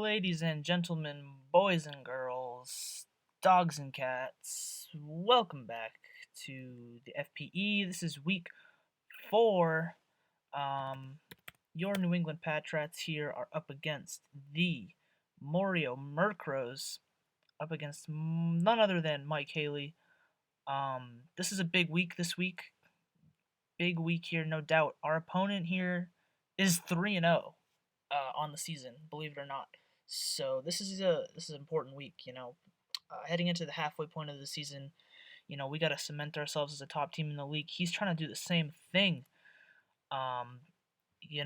Ladies and gentlemen, boys and girls, dogs and cats, welcome back to the FPE. This is week 4. Um, your New England Patrats here are up against the Morioh Murkrows, up against none other than Mike Haley. This is a big week this week. Big week here, no doubt. Our opponent here is 3-0 on the season, believe it or not. So this is an important week, heading into the halfway point of the season. We got to cement ourselves as a top team in the league. He's trying to do the same thing. Um,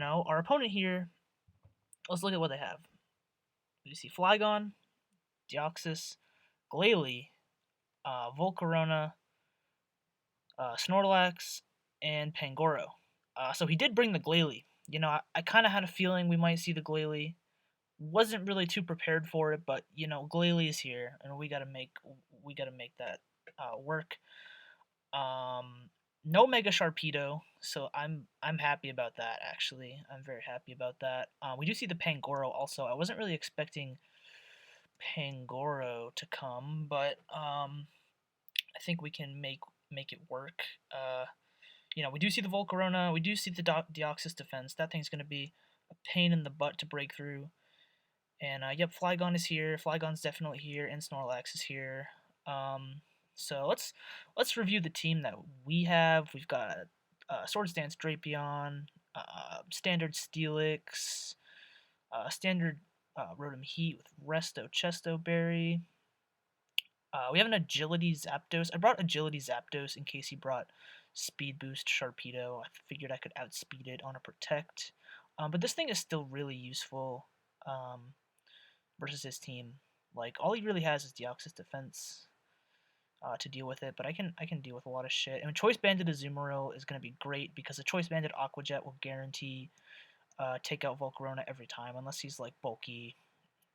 our opponent here. Let's look at what they have. You see Flygon, Deoxys, Glalie, Volcarona, Snorlax, and Pangoro. So he did bring the Glalie. I kind of had a feeling we might see the Glalie. Wasn't really too prepared for it, but Glalie is here, and we gotta make that work. No Mega Sharpedo, so I'm happy about that. Actually, I'm very happy about that. We do see the Pangoro also. I wasn't really expecting Pangoro to come, but I think we can make it work. We do see the Volcarona, we do see the Deoxys defense. That thing's gonna be a pain in the butt to break through. And yep, Flygon is here. Flygon's definitely here, and Snorlax is here. So let's review the team that we have. We've got Swords Dance Drapion, standard Steelix, standard Rotom Heat with Resto Chesto Berry. We have an Agility Zapdos. I brought Agility Zapdos in case he brought Speed Boost Sharpedo. I figured I could outspeed it on a Protect. But this thing is still really useful. Versus his team. Like, all he really has is Deoxys defense to deal with it, but I can deal with a lot of shit. And Choice Banded Azumarill is going to be great because the Choice Banded Aqua Jet will guarantee take out Volcarona every time, unless he's like bulky,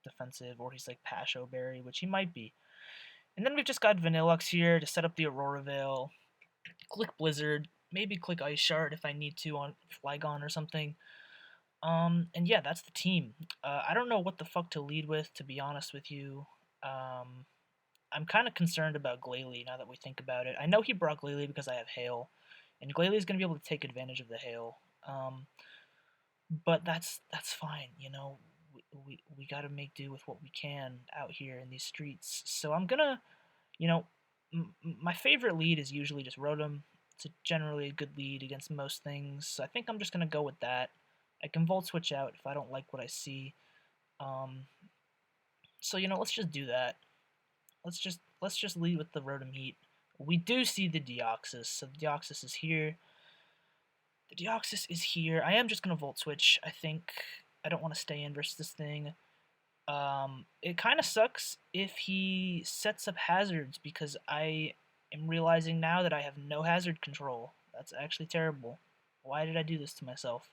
defensive, or he's like Pasho Berry, which he might be. And then we've just got Vanillux here to set up the Aurora Veil, click Blizzard, maybe click Ice Shard if I need to on Flygon or something. And yeah, that's the team. I don't know what the fuck to lead with, to be honest with you. I'm kind of concerned about Glalie now that we think about it. I know he brought Glalie because I have Hail, and Glalie is going to be able to take advantage of the Hail. But that's fine, we got to make do with what we can out here in these streets. So I'm gonna, my favorite lead is usually just Rotom. It's generally a good lead against most things. So I think I'm just gonna go with that. I can Volt Switch out if I don't like what I see. So let's just do that. Let's just lead with the Rotom Heat. We do see the Deoxys, so the Deoxys is here. The Deoxys is here. I am just gonna Volt Switch. I think I don't want to stay in versus this thing. It kind of sucks if he sets up hazards because I am realizing now that I have no hazard control. That's actually terrible. Why did I do this to myself?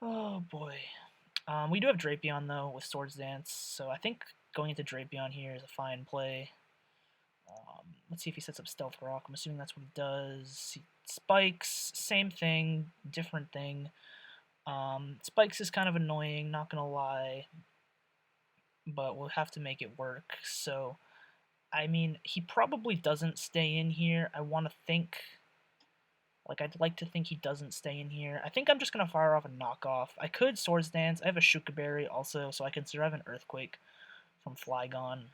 Oh boy. We do have Drapion though with Swords Dance, so I think going into Drapion here is a fine play. Let's see if he sets up Stealth Rock. I'm assuming that's what he does. He spikes, same thing, different thing. Spikes is kind of annoying, not gonna lie, but we'll have to make it work. So, I mean, he probably doesn't stay in here. I want to think. Like, I'd like to think he doesn't stay in here. I think I'm just going to fire off a knockoff. I could Swords Dance. I have a Shuka Berry also, so I can survive an Earthquake from Flygon.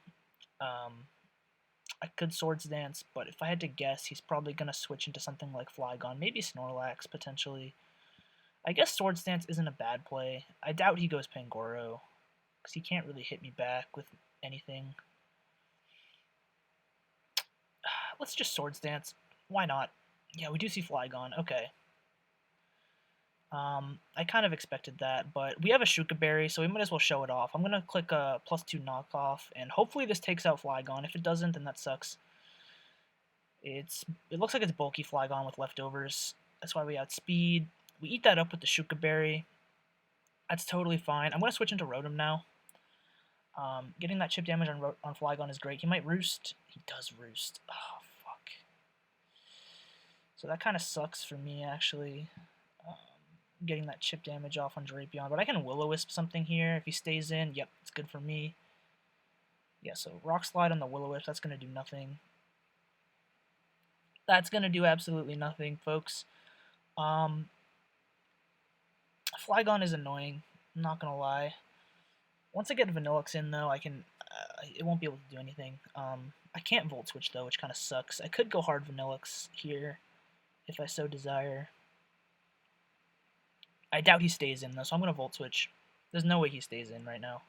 I could Swords Dance, but if I had to guess, he's probably going to switch into something like Flygon. Maybe Snorlax, potentially. I guess Swords Dance isn't a bad play. I doubt he goes Pangoro, because he can't really hit me back with anything. Let's just Swords Dance. Why not? Yeah, we do see Flygon. Okay. I kind of expected that, but we have a Shuka Berry, so we might as well show it off. I'm going to click a +2 knockoff, and hopefully this takes out Flygon. If it doesn't, then that sucks. It looks like it's bulky Flygon with leftovers. That's why we outspeed. We eat that up with the Shuka Berry. That's totally fine. I'm going to switch into Rotom now. Getting that chip damage on Flygon is great. He might Roost. He does Roost. Oh, fuck. So that kind of sucks for me, actually. getting that chip damage off on Drapion, but I can Will-O-Wisp something here. If he stays in, yep, it's good for me. Yeah, so Rock Slide on the Will-O-Wisp, that's going to do nothing. That's going to do absolutely nothing, folks. Flygon is annoying, I'm not going to lie. Once I get Vanillux in, though, I can... it won't be able to do anything. I can't Volt Switch, though, which kind of sucks. I could go hard Vanillux here, if I so desire. I doubt he stays in, though, so I'm going to Volt Switch. There's no way he stays in right now.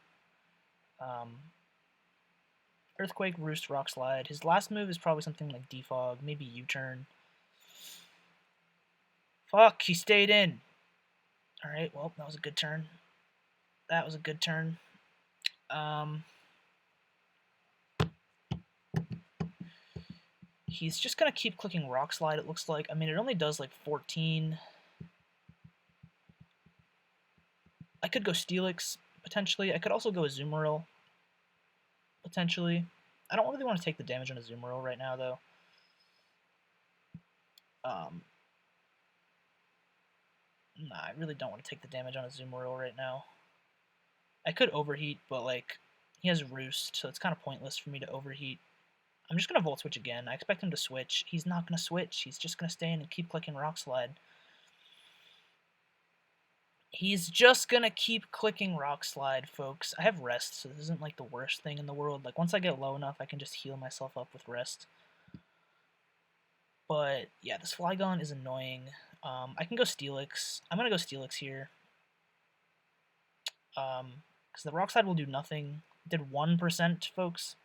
Earthquake, Roost, Rock Slide. His last move is probably something like Defog, maybe U-Turn. Fuck, he stayed in. Alright, well, that was a good turn. That was a good turn. He's just going to keep clicking Rock Slide, it looks like. I mean, it only does like 14. I could go Steelix, potentially. I could also go Azumarill, potentially. I don't really want to take the damage on Azumarill right now, though. Nah, I really don't want to take the damage on Azumarill right now. I could Overheat, but, like, he has Roost, so it's kind of pointless for me to Overheat. I'm just going to Volt Switch again. I expect him to switch. He's not going to switch. He's just going to stay in and keep clicking Rock Slide. He's just going to keep clicking Rock Slide, folks. I have Rest, so this isn't, like, the worst thing in the world. Like, once I get low enough, I can just heal myself up with Rest. But, yeah, this Flygon is annoying. I can go Steelix. I'm going to go Steelix here. Because the Rock Slide will do nothing. It did 1%, folks.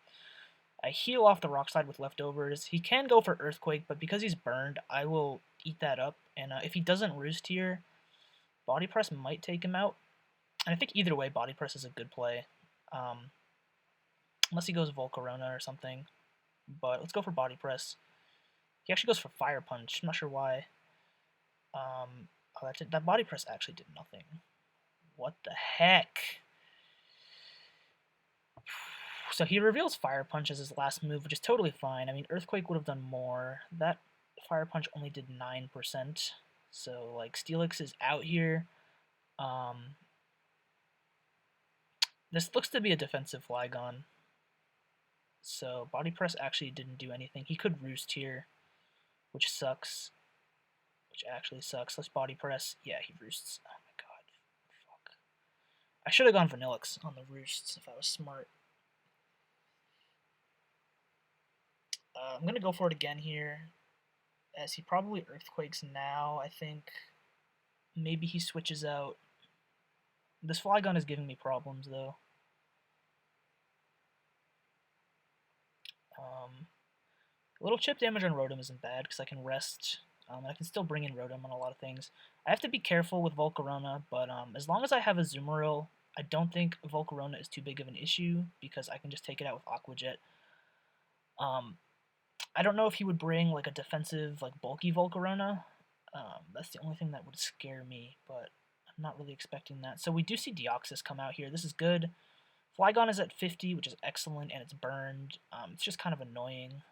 I heal off the Rock Slide with leftovers. He can go for Earthquake, but because he's burned, I will eat that up. And if he doesn't Roost here, Body Press might take him out. And I think either way, Body Press is a good play. Unless he goes Volcarona or something. But let's go for Body Press. He actually goes for Fire Punch. I'm not sure why. Oh, that Body Press actually did nothing. What the heck? So he reveals Fire Punch as his last move, which is totally fine. I mean, Earthquake would have done more. That Fire Punch only did 9%. So, like, Steelix is out here. This looks to be a defensive Flygon. So, Body Press actually didn't do anything. He could Roost here, which sucks. Which actually sucks. Let's Body Press. Yeah, he Roosts. Oh my god. Fuck. I should have gone Vanillux on the Roosts if I was smart. I'm going to go for it again here, as he probably Earthquakes now, I think. Maybe he switches out. This Flygon is giving me problems, though. A little chip damage on Rotom isn't bad, because I can Rest. I can still bring in Rotom on a lot of things. I have to be careful with Volcarona, but as long as I have a Azumarill, I don't think Volcarona is too big of an issue, because I can just take it out with Aqua Jet. I don't know if he would bring like a defensive, like bulky Volcarona. That's the only thing that would scare me, but I'm not really expecting that. So we do see Deoxys come out here. This is good. Flygon is at 50, which is excellent, and it's burned. It's just kind of annoying.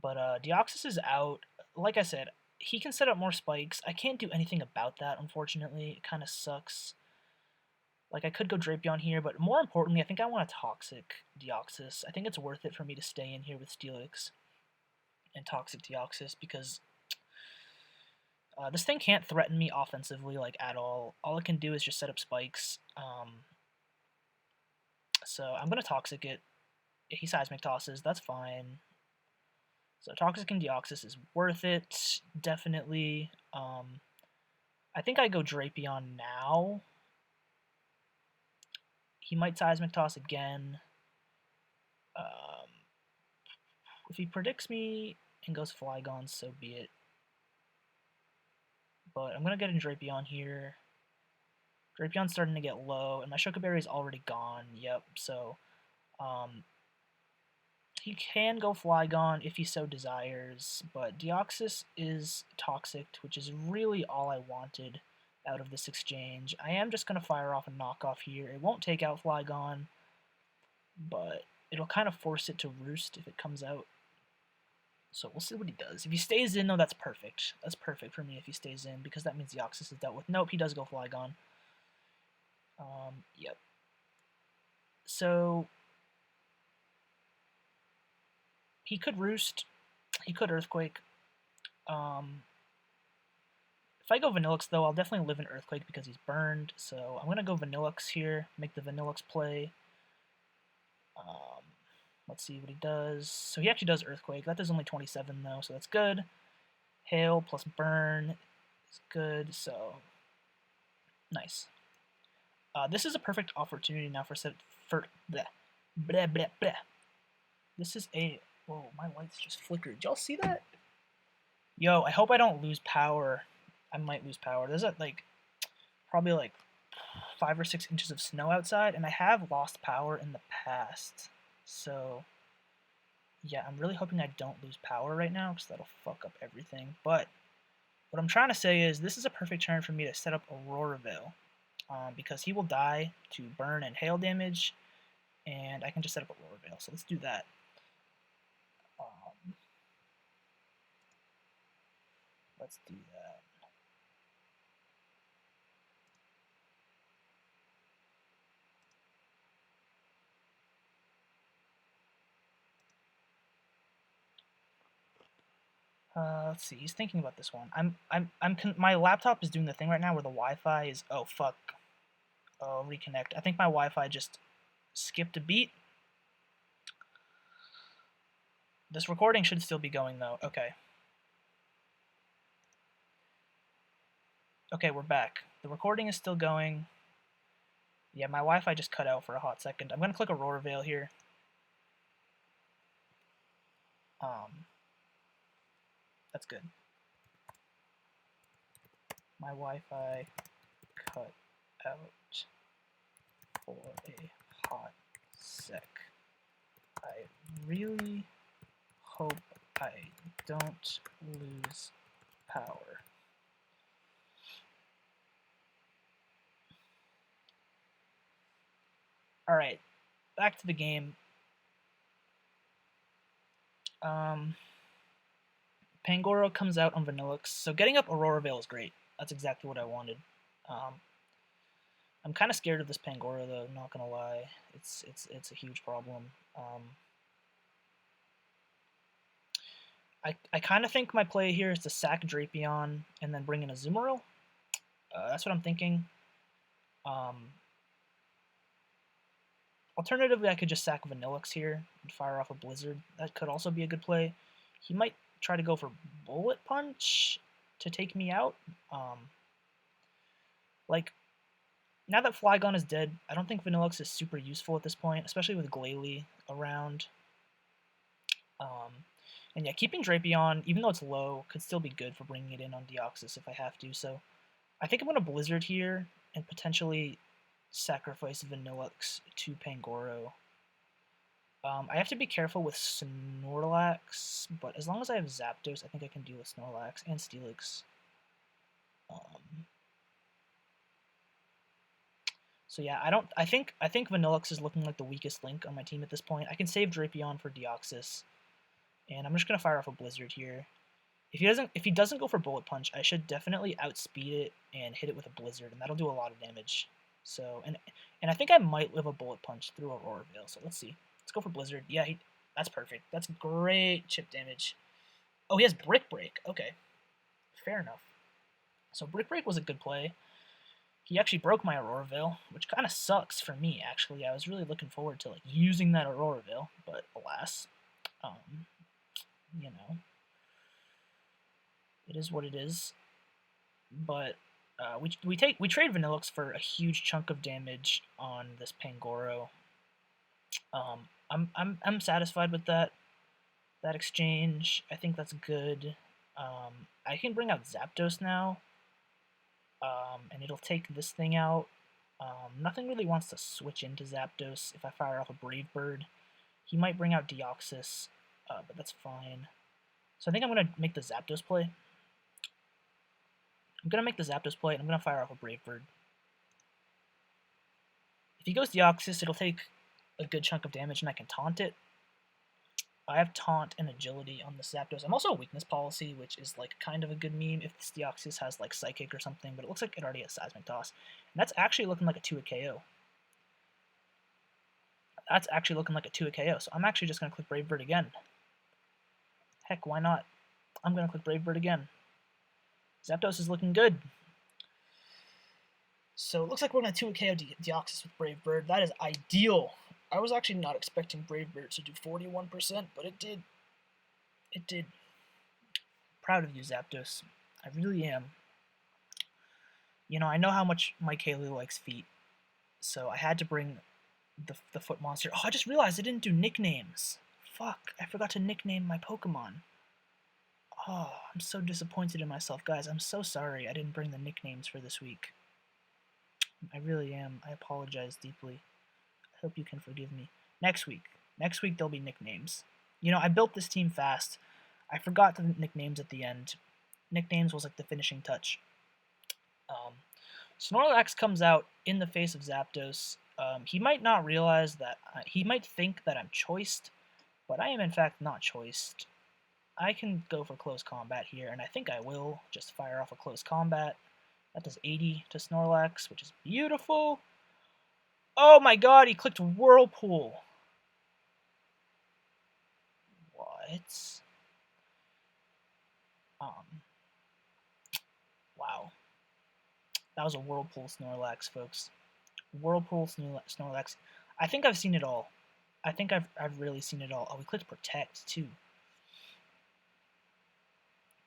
But Deoxys is out. Like I said, he can set up more spikes. I can't do anything about that, unfortunately. It kind of sucks. Like, I could go Drapion here, but more importantly, I think I want a Toxic Deoxys. I think it's worth it for me to stay in here with Steelix and Toxic Deoxys, because this thing can't threaten me offensively, like, at all. All it can do is just set up spikes. So I'm going to Toxic it. He Seismic Tosses, that's fine. So Toxic and Deoxys is worth it, definitely. I think I go Drapion now. He might Seismic Toss again. If he predicts me and goes Flygon, so be it. But I'm going to get in Drapion here. Drapion's starting to get low, and my Choco Berry is already gone. Yep, so he can go Flygon if he so desires, but Deoxys is Toxic, which is really all I wanted out of this exchange. I am just going to fire off a knockoff here. It won't take out Flygon, but it'll kind of force it to Roost if it comes out. So we'll see what he does. If he stays in, though, that's perfect. That's perfect for me if he stays in, because that means Deoxys is dealt with. Nope, he does go Flygon. Yep. So he could Roost. He could Earthquake. If I go Vanillix, though, I'll definitely live in Earthquake because he's burned. So I'm going to go Vanillix here, make the Vanillix play. Let's see what he does. So he actually does Earthquake. That does only 27, though, so that's good. Hail plus Burn is good, so nice. This is a perfect opportunity now for bleh, bleh, bleh, bleh. This is a... Whoa, my lights just flickered. Did y'all see that? Yo, I hope I don't lose power. I might lose power. There's probably like 5 or 6 inches of snow outside, and I have lost power in the past. So, yeah, I'm really hoping I don't lose power right now, because that'll fuck up everything. But what I'm trying to say is this is a perfect turn for me to set up Aurora Veil, because he will die to burn and hail damage, and I can just set up Aurora Veil. So let's do that. Let's do that. Let's see. He's thinking about this one. My laptop is doing the thing right now where the Wi-Fi is. Oh fuck. Oh, reconnect. I think my Wi-Fi just skipped a beat. This recording should still be going though. Okay. Okay, we're back. The recording is still going. Yeah, my Wi-Fi just cut out for a hot second. I'm gonna click Aurora Veil here. That's good. My Wi-Fi cut out for a hot sec. I really hope I don't lose power. Alright, back to the game. Pangoro comes out on Vanillix, so getting up Aurora Veil is great. That's exactly what I wanted. I'm kind of scared of this Pangoro, though, not gonna lie. It's a huge problem. I kind of think my play here is to sack Drapion and then bring in a Azumarill. That's what I'm thinking. Alternatively, I could just sack Vanillix here and fire off a Blizzard. That could also be a good play. He might try to go for Bullet Punch to take me out. Like, now that Flygon is dead, I don't think Vanillix is super useful at this point, especially with Glalie around. And yeah, keeping Drapion, even though it's low, could still be good for bringing it in on Deoxys if I have to. So I think I'm going to Blizzard here and potentially sacrifice Vanillix to Pangoro. I have to be careful with Snorlax, but as long as I have Zapdos, I think I can deal with Snorlax and Steelix. So yeah, I think Vanillix is looking like the weakest link on my team at this point. I can save Drapion for Deoxys, and I'm just gonna fire off a Blizzard here. If he doesn't go for Bullet Punch, I should definitely outspeed it and hit it with a Blizzard, and that'll do a lot of damage. So and I think I might live a Bullet Punch through Aurora Veil. So let's see. Let's go for Blizzard. Yeah, that's perfect. That's great chip damage. Oh, he has Brick Break. Okay, fair enough. So Brick Break was a good play. He actually broke my Aurora Veil, which kind of sucks for me, actually. I was really looking forward to like using that Aurora Veil, but alas, you know, it is what it is. But we trade Vanillix for a huge chunk of damage on this Pangoro. I'm satisfied with that exchange. I think that's good. I can bring out Zapdos now. And it'll take this thing out. Nothing really wants to switch into Zapdos if I fire off a Brave Bird. He might bring out Deoxys, but that's fine. So I think I'm going to make the Zapdos play. I'm going to make the Zapdos play, and I'm going to fire off a Brave Bird. If he goes Deoxys, it'll take a good chunk of damage, and I can taunt it. I have Taunt and Agility on the Zapdos. I'm also a Weakness Policy, which is like kind of a good meme if this Deoxys has like Psychic or something, but it looks like it already has Seismic Toss. And that's actually looking like a 2-hit KO. That's actually looking like a 2-hit KO, so I'm actually just going to click Brave Bird again. Heck, why not? I'm going to click Brave Bird again. Zapdos is looking good. So it looks like we're going to 2-hit KO Deoxys with Brave Bird. That is ideal. I was actually not expecting Brave Bird to do 41%, but it did. It did. Proud of you, Zapdos. I really am. You know, I know how much Mike Haley likes feet, so I had to bring the foot monster. Oh, I just realized I didn't do nicknames. Fuck, I forgot to nickname my Pokemon. Oh, I'm so disappointed in myself. Guys, I'm so sorry I didn't bring the nicknames for this week. I really am. I apologize deeply. I hope you can forgive me. Next week there'll be nicknames. You know, I built this team fast. I forgot the nicknames at the end. Nicknames was like the finishing touch. Snorlax comes out in the face of Zapdos. He might not realize that, he might think that I'm choiced, but I am in fact not choiced. I can go for close combat here, and I think I will just fire off a close combat. That does 80 to Snorlax, which is beautiful. Oh my god, he clicked Whirlpool. What? Wow. That was a Whirlpool Snorlax, folks. Whirlpool Snorlax. I think I've seen it all. I think I've really seen it all. Oh, we clicked Protect, too.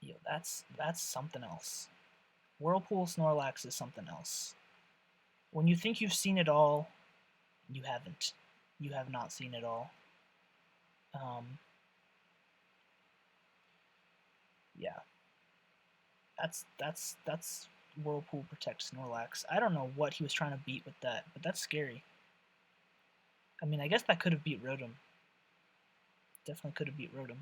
Yo, that's something else. Whirlpool Snorlax is something else. When you think you've seen it all, you haven't. You have not seen it all. Yeah. That's Whirlpool Protect Snorlax. I don't know what he was trying to beat with that, but that's scary. I mean, I guess that could have beat Rotom. Definitely could have beat Rotom.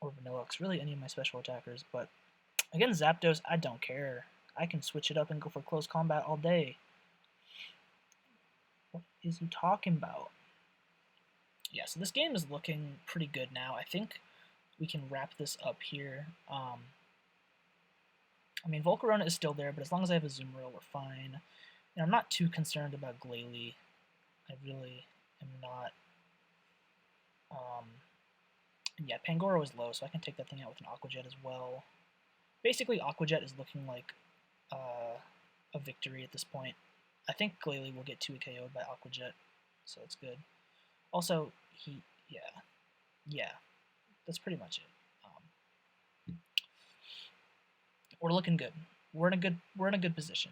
Or Vanilluxe, really any of my special attackers, but against Zapdos, I don't care. I can switch it up and go for close combat all day. What is he talking about? Yeah, so this game is looking pretty good now. I think we can wrap this up here. I mean, Volcarona is still there, but as long as I have a Azumarill, we're fine. And I'm not too concerned about Glalie. I really am not. And yeah, Pangoro is low, so I can take that thing out with an Aqua Jet as well. Basically, Aqua Jet is looking like a victory at this point. I think Glalie will get 2 KO'd by Aqua Jet, so it's good. Also, yeah, that's pretty much it. We're looking good. We're in a good position.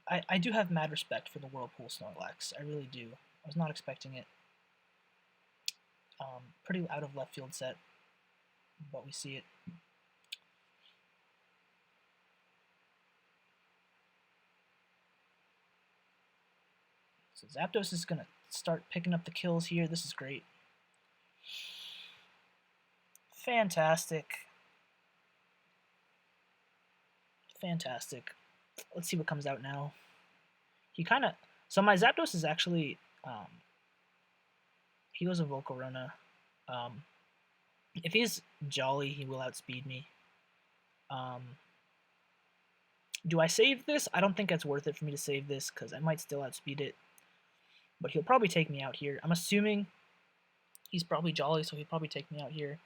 I do have mad respect for the Whirlpool Snorlax. I really do. I was not expecting it. Pretty out of left field set, but we see it. So Zapdos is going to start picking up the kills here. This is great. Fantastic. Fantastic. Let's see what comes out now. He kind of... So my Zapdos is actually... he goes a Volcarona. If he's Jolly, he will outspeed me. Do I save this? I don't think it's worth it for me to save this, because I might still outspeed it. But he'll probably take me out here. I'm assuming he's probably Jolly, so he'll probably take me out here.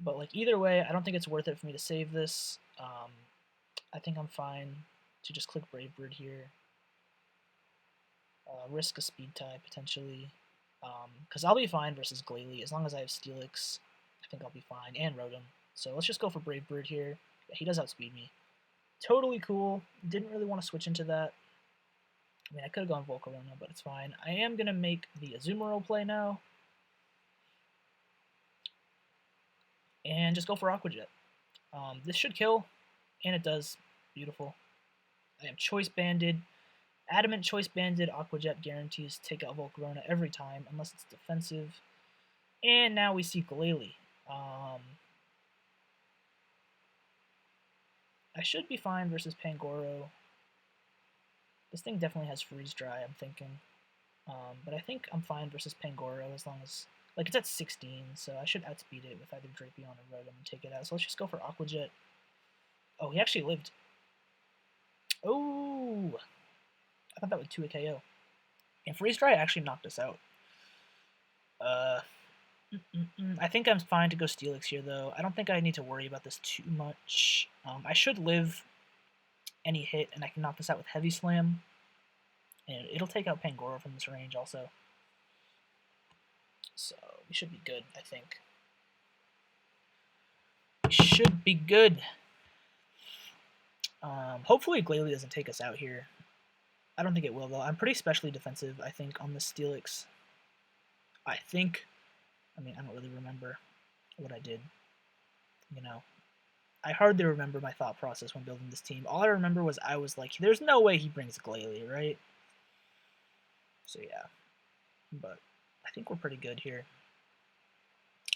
But like either way, I don't think it's worth it for me to save this. I think I'm fine to just click Brave Bird here. Risk a speed tie, potentially. Because I'll be fine versus Glalie. As long as I have Steelix, I think I'll be fine. And Rotom. So let's just go for Brave Bird here. Yeah, he does outspeed me. Totally cool. Didn't really want to switch into that. I mean, I could have gone Volcarona, but it's fine. I am going to make the Azumarill play now. And just go for Aqua Jet. This should kill, and it does. Beautiful. I am Choice Banded. Adamant Choice Banded Aqua Jet guarantees take out Volcarona every time, unless it's defensive. And now we see Glalie. I should be fine versus Pangoro. This thing definitely has Freeze Dry, I'm thinking. But I think I'm fine versus Pangoro as long as, like, it's at 16, so I should outspeed it with either Drapion or Rotom and take it out. So let's just go for Aqua Jet. Oh, he actually lived. Oh! I thought that would 2 a KO. And Freeze Dry actually knocked us out. I think I'm fine to go Steelix here, though. I don't think I need to worry about this too much. I should live any hit, and I can knock this out with Heavy Slam. And it'll take out Pangoro from this range also. So we should be good, I think. We should be good. Hopefully Glalie doesn't take us out here. I don't think it will, though. I'm pretty specially defensive, I think, on the Steelix. I think. I mean, I don't really remember what I did. You know, I hardly remember my thought process when building this team. All I remember was I was like, there's no way he brings Glalie, right? So yeah, but I think we're pretty good here.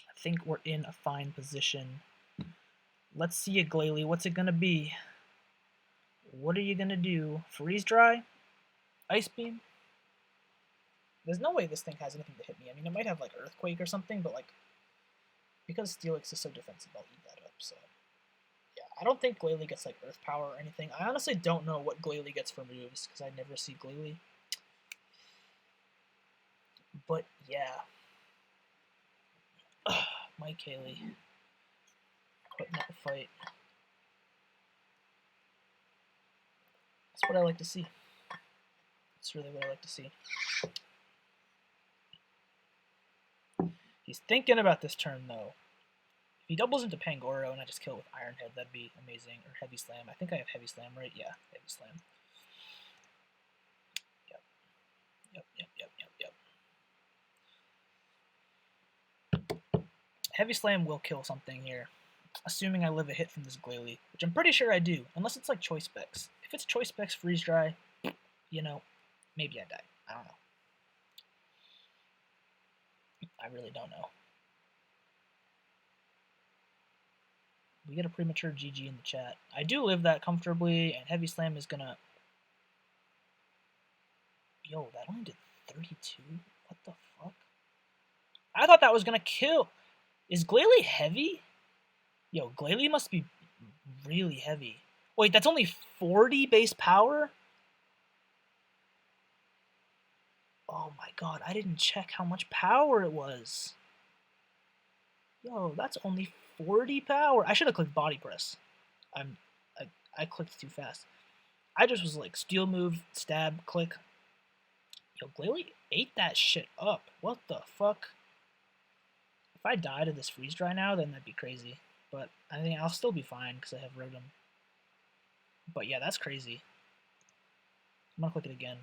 I think we're in a fine position. Let's see a Glalie. What's it gonna be? What are you gonna do? Freeze Dry? Ice Beam? There's no way this thing has anything to hit me. I mean, it might have like Earthquake or something, but like, because Steelix is so defensive, I'll eat that up. So yeah, I don't think Glalie gets like Earth Power or anything. I honestly don't know what Glalie gets for moves because I never see Glalie. But yeah, Mike Haley putting up a fight. That's what I like to see. That's really what I like to see. He's thinking about this turn though. If he doubles into Pangoro and I just kill it with Iron Head, that'd be amazing. Or Heavy Slam. I think I have Heavy Slam, right? Yeah, Heavy Slam. Yep. Heavy Slam will kill something here. Assuming I live a hit from this Glalie, which I'm pretty sure I do, unless it's like Choice Specs. If it's Choice Specs Freeze Dry, you know, maybe I die. I don't know. I really don't know. We get a premature GG in the chat. I do live that comfortably, and Heavy Slam is gonna... Yo, that only did 32? What the fuck? I thought that was gonna kill. Is Glalie heavy? Yo, Glalie must be really heavy. Wait, that's only 40 base power? Oh my god, I didn't check how much power it was. Yo, that's only 40 power. I should have clicked body press. I clicked too fast. I just was like steel move, stab, click. Yo, Glalie ate that shit up. What the fuck? If I die to this freeze dry now, then that'd be crazy. But I think I'll still be fine because I have Rotom. But yeah, that's crazy. I'm gonna click it again.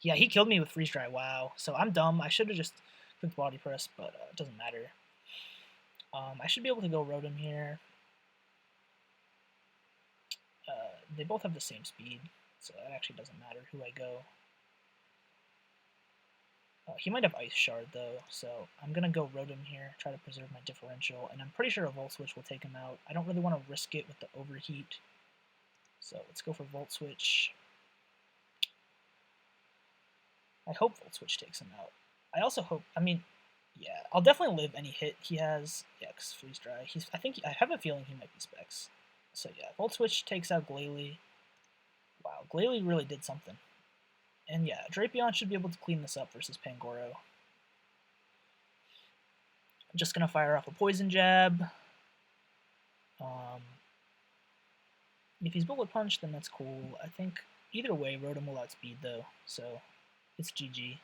Yeah, he killed me with freeze dry. Wow. So I'm dumb. I should have just clicked body press, but it doesn't matter. I should be able to go Rotom here. They both have the same speed, so it actually doesn't matter who I go. He might have Ice Shard, though, so I'm going to go Rotom here, try to preserve my differential, and I'm pretty sure a Volt Switch will take him out. I don't really want to risk it with the Overheat, so let's go for Volt Switch. I hope Volt Switch takes him out. I also hope, I mean, yeah, I'll definitely live any hit he has. Yeah, because Freeze Dry. I have a feeling he might be Specs. So yeah, Volt Switch takes out Glalie. Wow, Glalie really did something. And yeah, Drapion should be able to clean this up versus Pangoro. I'm just going to fire off a Poison Jab. If he's Bullet Punch, then that's cool. I think either way, Rotom will outspeed though, so it's GG.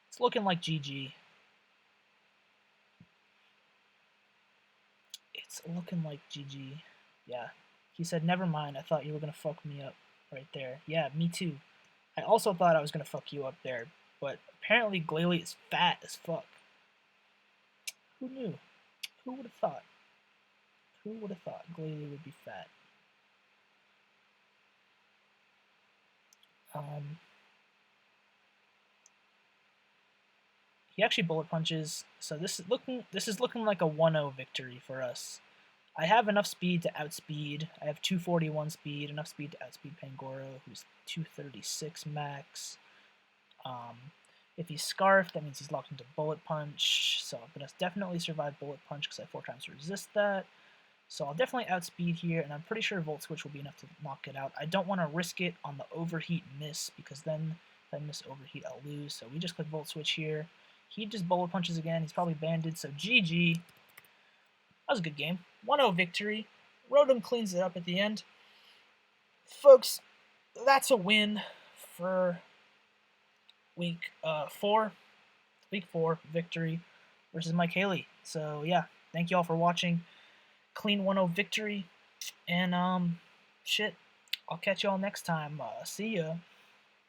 It's looking like GG. It's looking like GG. Yeah. He said, never mind, I thought you were going to fuck me up right there. Yeah, me too. I also thought I was going to fuck you up there, but apparently Glalie is fat as fuck. Who knew? Who would have thought? Who would have thought Glalie would be fat? He actually bullet punches, so this is looking like a 1-0 victory for us. I have enough speed to outspeed. I have 241 speed, enough speed to outspeed Pangoro, who's 236 max. If he's Scarf, that means he's locked into Bullet Punch, so I'm going to definitely survive Bullet Punch because I have 4 times to resist that. So I'll definitely outspeed here, and I'm pretty sure Volt Switch will be enough to knock it out. I don't want to risk it on the Overheat miss, because then if I miss Overheat, I'll lose. So we just click Volt Switch here. He just Bullet Punches again. He's probably banded, so GG. That was a good game. 1-0 victory. Rotom cleans it up at the end. Folks, that's a win for week 4. Week 4 victory versus Mike Haley. So yeah, thank you all for watching. Clean 1-0 victory. And shit, I'll catch y'all next time. See ya.